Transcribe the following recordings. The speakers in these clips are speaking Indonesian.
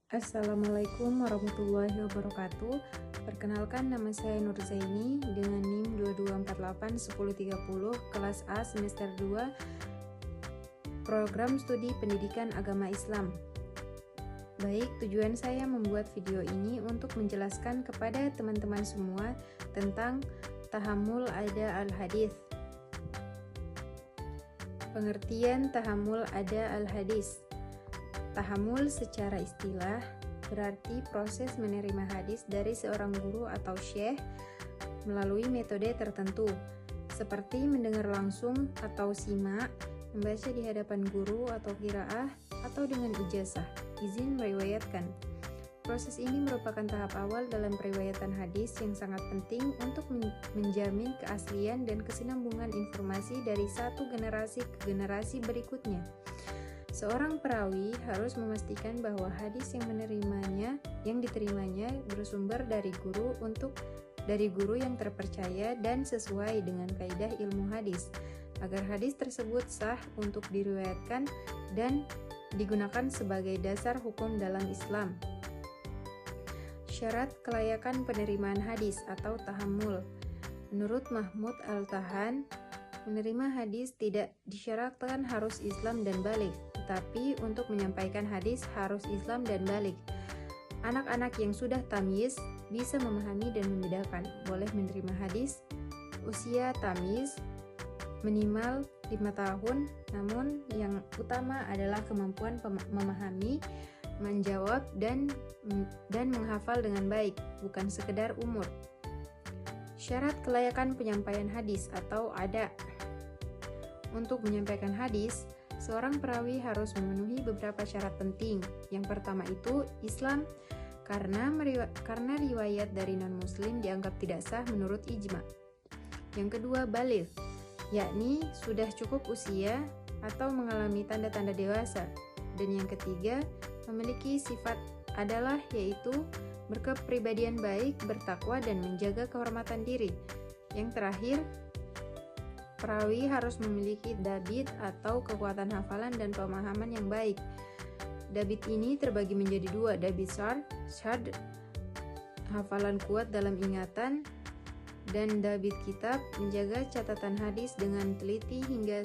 Assalamualaikum warahmatullahi wabarakatuh. Perkenalkan, nama saya Nur Zaini dengan NIM 22481030 kelas A semester 2 Program Studi Pendidikan Agama Islam. Baik, tujuan saya membuat video ini untuk menjelaskan kepada teman-teman semua tentang tahammul ada al-hadis. Pengertian tahammul ada al-hadis. Tahammul secara istilah berarti proses menerima hadis dari seorang guru atau syekh melalui metode tertentu, seperti mendengar langsung atau simak, membaca di hadapan guru atau qiraah, atau dengan ijazah, izin meriwayatkan. Proses ini merupakan tahap awal dalam periwayatan hadis yang sangat penting untuk menjamin keaslian dan kesinambungan informasi dari satu generasi ke generasi berikutnya. Seorang perawi harus memastikan bahwa hadis yang diterimanya bersumber dari guru yang terpercaya dan sesuai dengan kaidah ilmu hadis, agar hadis tersebut sah untuk diriwayatkan dan digunakan sebagai dasar hukum dalam Islam. Syarat kelayakan penerimaan hadis atau tahammul. Menurut Mahmud Al-Tahan, menerima hadis tidak disyaratkan harus Islam dan baligh, tetapi untuk menyampaikan hadis harus Islam dan baligh. Anak-anak yang sudah tamyiz bisa memahami dan membedakan, boleh menerima hadis. Usia tamyiz minimal 5 tahun, namun yang utama adalah kemampuan memahami, menjawab, dan menghafal dengan baik, bukan sekedar umur. Syarat kelayakan penyampaian hadis atau ada. Untuk menyampaikan hadis, seorang perawi harus memenuhi beberapa syarat penting. Yang pertama itu Islam, karena riwayat dari non-muslim dianggap tidak sah menurut ijma. Yang kedua baligh, yakni sudah cukup usia atau mengalami tanda-tanda dewasa. Dan yang ketiga, memiliki sifat adalah yaitu berkepribadian baik, bertakwa, dan menjaga kehormatan diri. Yang terakhir, perawi harus memiliki dabit atau kekuatan hafalan dan pemahaman yang baik. Dabit ini terbagi menjadi dua, dabit syard, hafalan kuat dalam ingatan, dan dabit kitab, menjaga catatan hadis dengan teliti hingga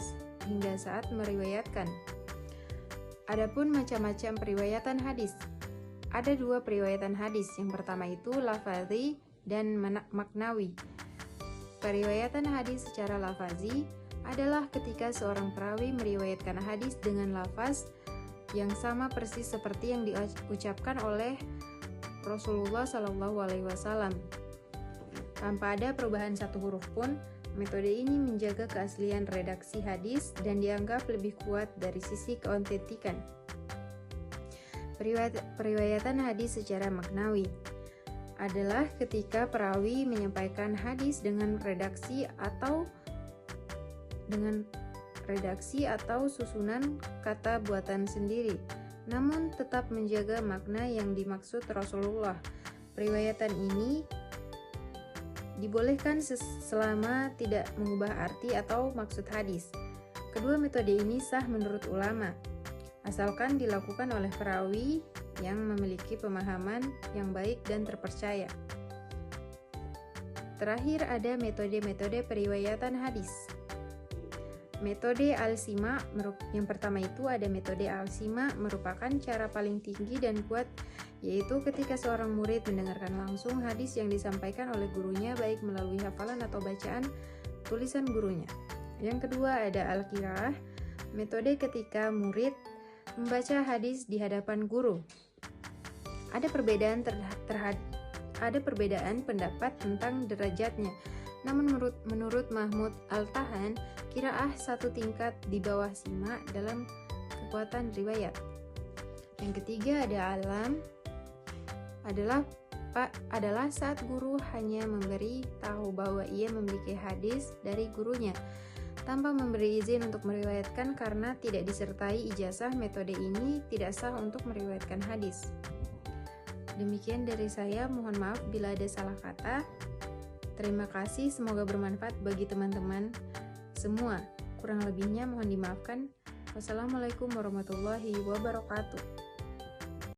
saat meriwayatkan. Adapun macam-macam periwayatan hadis. Ada dua periwayatan hadis, yang pertama itu lafazi dan maknawi. Periwayatan hadis secara lafazi adalah ketika seorang perawi meriwayatkan hadis dengan lafaz yang sama persis seperti yang diucapkan oleh Rasulullah SAW, tanpa ada perubahan satu huruf pun. Metode ini menjaga keaslian redaksi hadis dan dianggap lebih kuat dari sisi keautentikan. Periwayatan hadis secara maknawi adalah ketika perawi menyampaikan hadis dengan redaksi atau susunan kata buatan sendiri, namun tetap menjaga makna yang dimaksud Rasulullah. Periwayatan ini dibolehkan selama tidak mengubah arti atau maksud hadis. Kedua metode ini sah menurut ulama, asalkan dilakukan oleh perawi yang memiliki pemahaman yang baik dan terpercaya. Terakhir ada metode-metode periwayatan hadis. Metode al-sima, yang pertama itu ada metode al-sima, merupakan cara paling tinggi dan kuat, yaitu ketika seorang murid mendengarkan langsung hadis yang disampaikan oleh gurunya, baik melalui hafalan atau bacaan tulisan gurunya. Yang kedua ada al-qiraah, metode ketika murid membaca hadis di hadapan guru. Ada perbedaan pendapat tentang derajatnya, namun menurut Mahmud Al-Tahan, qiraah satu tingkat di bawah sima dalam kekuatan riwayat. Yang ketiga ada alam, adalah saat guru hanya memberi tahu bahwa ia memiliki hadis dari gurunya tanpa memberi izin untuk meriwayatkan karena tidak disertai ijazah. Metode ini tidak sah untuk meriwayatkan hadis. Demikian dari saya, mohon maaf bila ada salah kata. Terima kasih, semoga bermanfaat bagi teman-teman semua. Kurang lebihnya mohon dimaafkan. Wassalamualaikum warahmatullahi wabarakatuh.